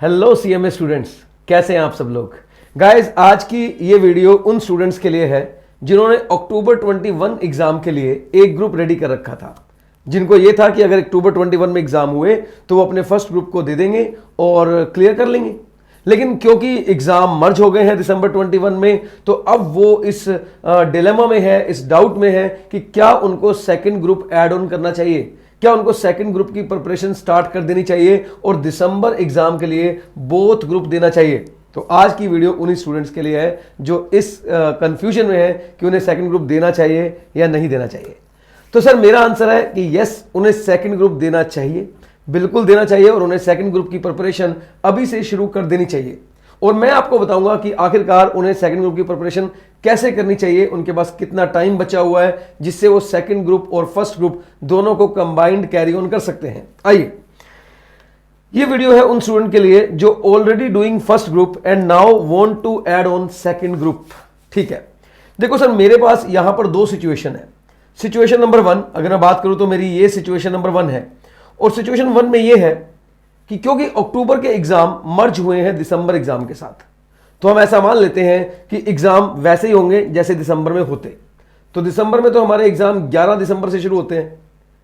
Hello CMA students, कैसे हैं आप सब लोग। गाइस, आज की ये वीडियो उन स्टूडेंट्स के लिए है जिन्होंने अक्टूबर 21 एग्जाम के लिए एक ग्रुप रेडी कर रखा था, जिनको ये था कि अगर अक्टूबर 21 में एग्जाम हुए तो वो अपने फर्स्ट ग्रुप को दे देंगे और क्लियर कर लेंगे। लेकिन क्योंकि एग्जाम मर्ज हो गए हैं दिसंबर 21 में, तो अब वो इस डिलेमा में है, इस डाउट में है कि क्या उनको सेकंड ग्रुप ऐड ऑन करना चाहिए, क्या उनको सेकंड ग्रुप की प्रिपरेशन स्टार्ट कर देनी चाहिए और दिसंबर एग्जाम के लिए बोथ ग्रुप देना चाहिए। तो आज की वीडियो उन्हीं स्टूडेंट्स के लिए है जो इस कंफ्यूजन में है कि उन्हें सेकंड ग्रुप देना चाहिए या नहीं देना चाहिए। तो सर, मेरा आंसर है कि यस, उन्हें सेकंड ग्रुप देना चाहिए, बिल्कुल देना चाहिए और उन्हें सेकंड ग्रुप की प्रिपरेशन अभी से शुरू कर देनी चाहिए। और मैं आपको बताऊंगा कि आखिरकार उन्हें सेकंड ग्रुप की प्रिपरेशन कैसे करनी चाहिए, उनके पास कितना टाइम बचा हुआ है जिससे वो सेकंड ग्रुप और फर्स्ट ग्रुप दोनों को कंबाइंड कैरी ऑन कर सकते हैं। आइए, ये वीडियो है उन स्टूडेंट के लिए जो already doing first group and now want to add on second group. ठीक है, देखो सर, मेरे पास यहां पर दो सिचुएशन है। सिचुएशन नंबर 1 अगर मैं बात करूं तो मेरी ये सिचुएशन नंबर 1 है और सिचुएशन 1 में ये है कि क्योंकि अक्टूबर के एग्जाम मर्ज हुए हैं दिसंबर एग्जाम के साथ, तो हम ऐसा मान लेते हैं कि एग्जाम वैसे ही होंगे जैसे दिसंबर में होते। तो दिसंबर में तो हमारे एग्जाम 11 दिसंबर से शुरू होते हैं,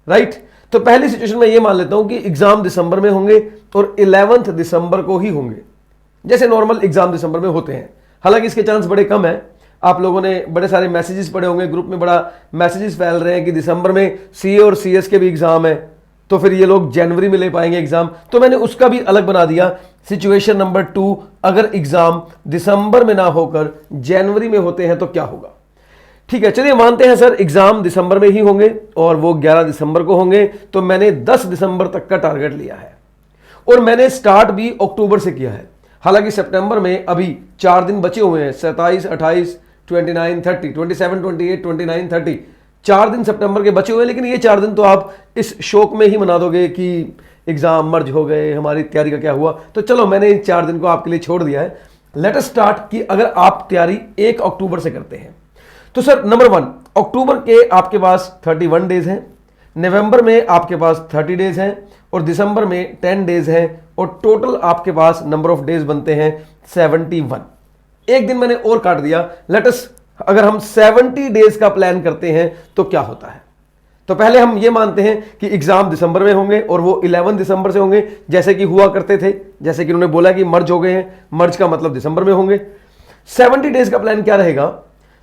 राइट। तो पहली सिचुएशन में ये मान लेता हूं कि एग्जाम दिसंबर में होंगे और 11 दिसंबर को ही होंगे, जैसे नॉर्मल एग्जाम दिसंबर में होते हैं। हालांकि इसके चांस बड़े कम है। आप लोगों ने बड़े सारे मैसेजेस पढ़े होंगे, ग्रुप में बड़ा मैसेजेस फैल रहे हैं कि दिसंबर में सीए और सीएस के भी एग्जाम है, तो फिर ये लोग जनवरी में ले पाएंगे एग्जाम। तो मैंने उसका भी अलग बना दिया। सिचुएशन नंबर 2, अगर एग्जाम दिसंबर में ना होकर जनवरी में होते हैं तो क्या होगा। ठीक है, चलिए मानते हैं सर एग्जाम दिसंबर में ही होंगे और वो 11 दिसंबर को होंगे। तो मैंने 10 दिसंबर तक का टारगेट लिया है और मैंने स्टार्ट भी अक्टूबर से किया है। हालांकि सितंबर में अभी 4 दिन बचे हुए हैं, 27, 28, 29, 30, 27, 28, 29, 30, 4 दिन सितंबर के बचे हुए हैं। लेकिन ये 4 दिन तो आप इस शौक में ही मना दोगे कि एग्जाम मर्ज हो गए, हमारी तैयारी का क्या हुआ। तो चलो, मैंने इन 4 दिन को आपके लिए छोड़ दिया है। लेट अस स्टार्ट कि अगर आप तैयारी 1 अक्टूबर से करते हैं तो सर नंबर 1, अक्टूबर के आपके पास 31 डेज हैं, नवंबर में आपके पास 30 डेज हैं और दिसंबर में 10 डेज हैं और टोटल आपके पास नंबर ऑफ डेज बनते हैं 71। एक दिन मैंने और काट दिया। लेट अस, अगर हम 70 डेज का प्लान करते हैं तो क्या होता है। तो पहले हम ये मानते हैं कि एग्जाम दिसंबर में होंगे और वो 11 दिसंबर से होंगे जैसे कि हुआ करते थे, जैसे कि उन्होंने बोला कि मर्ज हो गए हैं, मर्ज का मतलब दिसंबर में होंगे। 70 डेज का प्लान क्या रहेगा।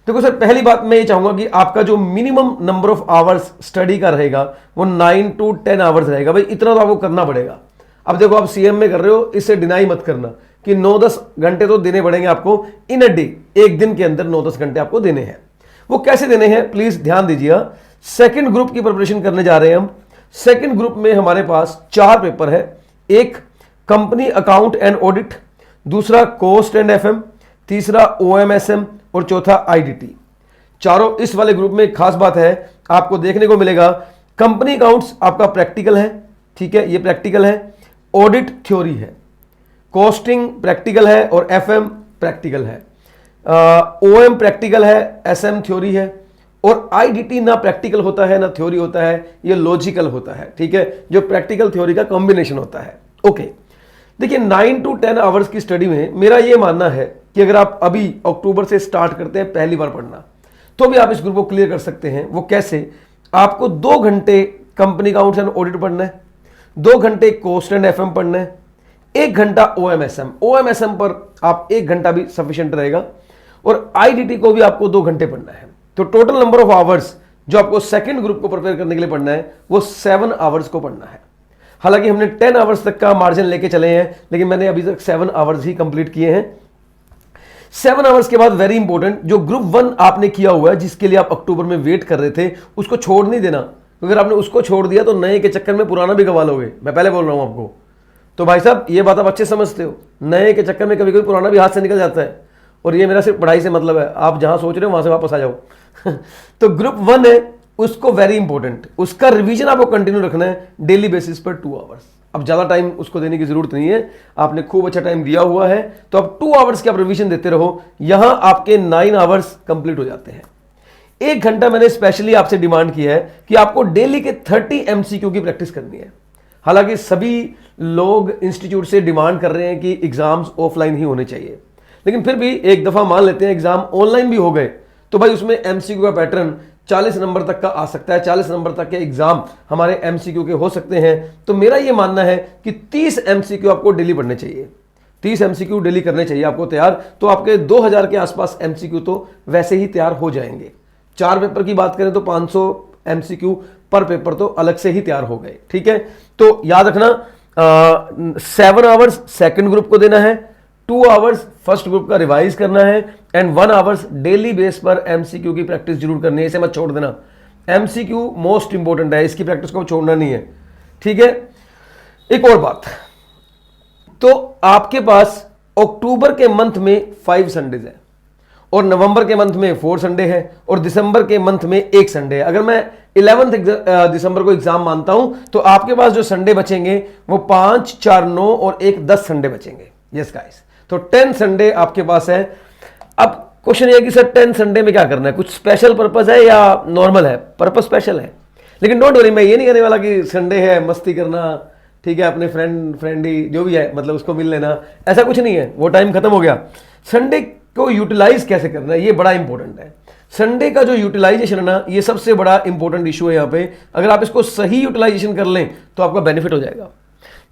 देखो सर, पहली बात मैं ये चाहूंगा कि आपका जो minimum number of hours study का रहेगा वो 9 to 10 आवर्स रहेगा। भाई इतना तो आपको करना पड़ेगा। अब देखो, आप सीएम में कर रहे हो, इससे डिनाई मत करना कि 9-10 घंटे तो देने पड़ेंगे आपको इन अ डे। एक दिन के अंदर 9-10 घंटे आपको देने हैं। वो कैसे देने हैं, प्लीज ध्यान दीजिएगा। सेकंड ग्रुप की प्रिपरेशन करने जा रहे हैं हम। सेकंड ग्रुप में हमारे पास 4 पेपर है। एक कंपनी अकाउंट एंड ऑडिट, दूसरा कॉस्ट एंड एफएम, तीसरा ओएमएसएम और चौथा आईडीटी। चारों इस वाले ग्रुप में एक खास बात है, आपको देखने को मिलेगा कंपनी अकाउंट्स आपका प्रैक्टिकल है, ठीक है, ये प्रैक्टिकल है। ऑडिट थ्योरी है, कॉस्टिंग प्रैक्टिकल है और एफएम प्रैक्टिकल है। ओएम प्रैक्टिकल है, एसएम थ्योरी है और आईडीटी ना प्रैक्टिकल होता है ना थ्योरी होता है, ये लॉजिकल होता है, ठीक है, जो प्रैक्टिकल थ्योरी का कॉम्बिनेशन होता है। ओके, देखिए 9 to 10 आवर्स की स्टडी में मेरा ये मानना है कि अगर आप अभी अक्टूबर से स्टार्ट करते हैं पहली बार पढ़ना, तो भी आप इस ग्रुप को क्लियर कर सकते हैं। वो कैसे, आपको 2 घंटे कंपनी अकाउंट्स एंड ऑडिट पढ़ना है, 2 घंटे कॉस्ट एंड एफएम पढ़ना है, 1 घंटा ओएमएसएम। ओएमएसएम पर आप 1 घंटा भी सफिशिएंट रहेगा और आईडीटी को भी आपको 2 घंटे पढ़ना है। तो टोटल नंबर ऑफ आवर्स जो आपको सेकंड ग्रुप को प्रिपेयर करने के लिए पढ़ना है वो 7 आवर्स को पढ़ना है। हालांकि हमने 10 आवर्स तक का मार्जिन लेके चले हैं, लेकिन मैंने अभी तक 7 आवर्स ही कंप्लीट किए हैं। 7 आवर्स के बाद वेरी इंपॉर्टेंट, जो ग्रुप 1 आपने किया हुआ है, जिसके लिए आप अक्टूबर में वेट कर रहे थे, उसको छोड़ नहीं देना। अगर आपने उसको छोड़ दिया तो नए के चक्कर में पुराना भी गवा लोगे। मैं पहले बोल रहा हूं आपको। तो भाई साहब, ये बात आप अच्छे समझते हो, नए के चक्कर में कभी कभी पुराना भी हाथ से निकल जाता है। और ये मेरा सिर्फ पढ़ाई से मतलब है, आप जहां सोच रहे हो वहां से वापस आ जाओ। तो ग्रुप 1 है, उसको वेरी इंपॉर्टेंट, उसका रिवीजन आपको कंटिन्यू रखना है डेली बेसिस पर 2 आवर्स। अब ज्यादा टाइम उसको देने की जरूरत नहीं है, आपने खूब अच्छा टाइम दिया हुआ है, तो अब 2 आवर्स की आप रिवीजन देते रहो। यहां आपके 9 आवर्स कंप्लीट हो जाते हैं। 1 घंटा मैंने स्पेशली आपसे डिमांड किया है कि आपको डेली के 30 एमसीक्यू की प्रैक्टिस करनी है। हालांकि सभी लोग इंस्टीट्यूट से डिमांड कर रहे हैं कि एग्जाम्स ऑफलाइन ही होने चाहिए, लेकिन फिर भी एक दफा मान लेते हैं एग्जाम ऑनलाइन भी हो गए तो भाई उसमें एमसीक्यू का पैटर्न 40 नंबर तक का आ सकता है, 40 नंबर तक के एग्जाम हमारे एमसीक्यू के हो सकते हैं। तो मेरा यह मानना है कि 30 एमसीक्यू आपको डेली पढ़ने चाहिए, 30 एमसीक्यू डेली करने चाहिए आपको तैयार, तो आपके 2000 के आसपास एमसीक्यू तो वैसे ही तैयार हो जाएंगे। 4 पेपर की बात करें तो 500 एमसीक्यू पर पेपर तो अलग से ही तैयार हो गए, ठीक है। तो याद रखना 7 आवर्स सेकंड ग्रुप को देना है, 2 आवर्स फर्स्ट ग्रुप का रिवाइज करना है एंड 1 आवर्स डेली बेस पर एमसीक्यू की प्रैक्टिस जरूर करनी है, इसे मत छोड़ देना। एमसीक्यू मोस्ट इंपॉर्टेंट है, इसकी प्रैक्टिस को छोड़ना नहीं है, ठीक है। एक और बात, तो आपके पास अक्टूबर के मंथ में 5 संडेज है और नवंबर के मंथ में 4 संडे है और दिसंबर के मंथ में 1 संडे है। अगर मैं 11 दिसंबर को एग्जाम मानता हूं तो आपके पास जो संडे बचेंगे वो 5, 4, 9 और 1, 10 संडे बचेंगे। यस गाइस, तो 10 संडे आपके पास है। अब क्वेश्चन ये है कि सर 10 संडे में क्या करना है, कुछ स्पेशल पर्पस है या नॉर्मल है? पर्पस स्पेशल है, लेकिन डोंट वरी, मैं ये नहीं कहने वाला कि संडे है मस्ती करना, ठीक है, अपने फ्रेंडी जो भी है मतलब उसको मिल लेना, ऐसा कुछ नहीं है, वो टाइम खत्म हो गया। संडे को यूटिलाइज कैसे करना है ये बड़ा इंपॉर्टेंट है। संडे का जो यूटिलाइजेशन है ना, ये सबसे बड़ा इंपॉर्टेंट इशू है यहाँ पे। अगर आप इसको सही यूटिलाइजेशन कर लें तो आपका बेनिफिट हो जाएगा।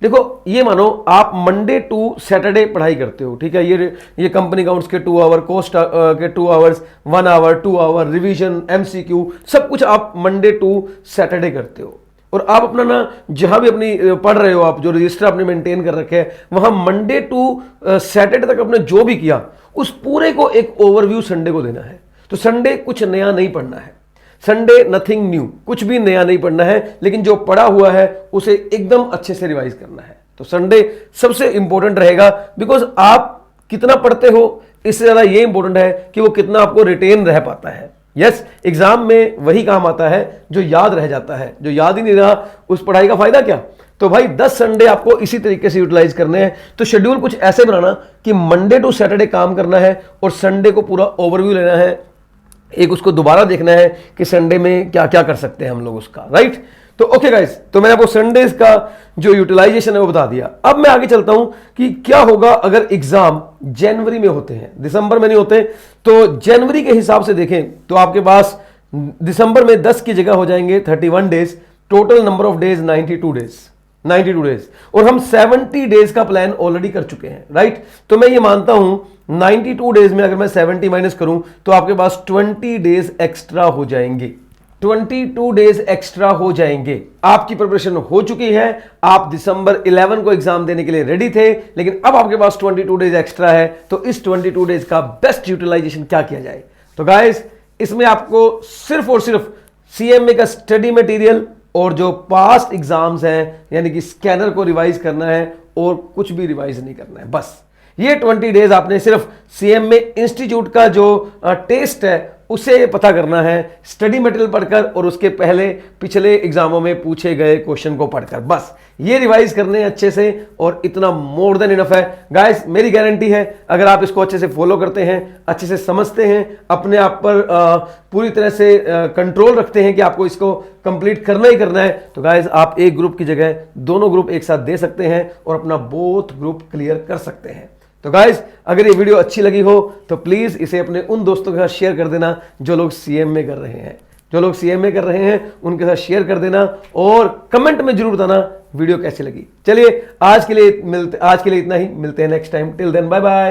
देखो ये मानो आप मंडे टू सैटरडे पढ़ाई करते हो, ठीक है, ये कंपनी अकाउंट्स के 2 आवर, कोस्ट के 2 hours, 1 hour, 2 hour, revision, MCQ, सब कुछ आप मंडे टू सैटरडे करते हो। और आप अपना ना जहां भी अपनी पढ़ रहे हो, आप जो रजिस्टर आपने मेंटेन कर रखे हैं वहां मंडे टू सैटरडे तक आपने जो भी किया उस पूरे को एक ओवरव्यू संडे को देना है। तो संडे कुछ नया नहीं पढ़ना है, संडे नथिंग न्यू, कुछ भी नया नहीं पढ़ना है, लेकिन जो पढ़ा हुआ है उसे एकदम अच्छे से रिवाइज करना है। तो संडे सबसे इंपॉर्टेंट रहेगा, बिकॉज आप कितना पढ़ते हो इससे ज्यादा ये इंपॉर्टेंट है कि वो कितना आपको रिटेन रह पाता है। यस, एग्जाम में वही काम आता है जो याद रह जाता है, जो याद ही नहीं रहा उस पढ़ाई का फायदा क्या। तो भाई 10 संडे आपको इसी तरीके से यूटिलाइज करने हैं। तो शेड्यूल कुछ ऐसे बनाना कि मंडे टू सैटरडे काम करना है और संडे को पूरा ओवरव्यू लेना है, एक उसको दोबारा देखना है कि संडे में क्या क्या कर सकते हैं हम लोग उसका, राइट। तो ओके गाइस, तो मैंने आपको संडेज का जो यूटिलाइजेशन है वो बता दिया। अब मैं आगे चलता हूं कि क्या होगा अगर एग्जाम जनवरी में होते हैं, दिसंबर में नहीं होते। तो जनवरी के हिसाब से देखें तो आपके पास दिसंबर में 10 की जगह हो जाएंगे 31 days, total number of days 92 days, और हम 70 डेज का प्लान ऑलरेडी कर चुके हैं, राइट। तो मैं ये मानता हूं 92 डेज में अगर मैं 70 माइनस करूं तो आपके पास 20 डेज एक्स्ट्रा हो जाएंगे, 22 डेज एक्स्ट्रा हो जाएंगे। आपकी प्रिपरेशन हो चुकी है, आप दिसंबर 11 को एग्जाम देने के लिए रेडी थे, लेकिन अब आपके पास 22 डेज एक्स्ट्रा है। तो इस 22 डेज का बेस्ट यूटिलाइजेशन क्या किया जाए? तो गाइस, इसमें आपको सिर्फ और सिर्फ सीएमए का स्टडी मटेरियल और जो पास्ट एग्जाम्स हैं यानी कि स्कैनर को रिवाइज करना है और कुछ भी रिवाइज नहीं करना है। बस ये 20 डेज आपने सिर्फ सीएमए इंस्टीट्यूट का जो टेस्ट है उसे पता करना है, स्टडी मटेरियल पढ़कर और उसके पहले पिछले एग्जामों में पूछे गए क्वेश्चन को पढ़कर। बस ये रिवाइज करने हैं अच्छे से और इतना मोर देन इनफ है गाइस। मेरी गारंटी है अगर आप इसको अच्छे से फॉलो करते हैं, अच्छे से समझते हैं, अपने आप पर पूरी तरह से कंट्रोल रखते हैं कि आपको इसको कंप्लीट करना ही करना है, तो गाइस आप एक ग्रुप की जगह दोनों ग्रुप एक साथ दे सकते हैं और अपना बोथ ग्रुप क्लियर कर सकते हैं। तो गाइस, अगर ये वीडियो अच्छी लगी हो तो प्लीज इसे अपने उन दोस्तों के साथ शेयर कर देना जो लोग सीएमए कर रहे हैं, उनके साथ शेयर कर देना और कमेंट में जरूर बताना वीडियो कैसी लगी। चलिए आज के लिए इतना ही, मिलते हैं next time. Till then bye bye.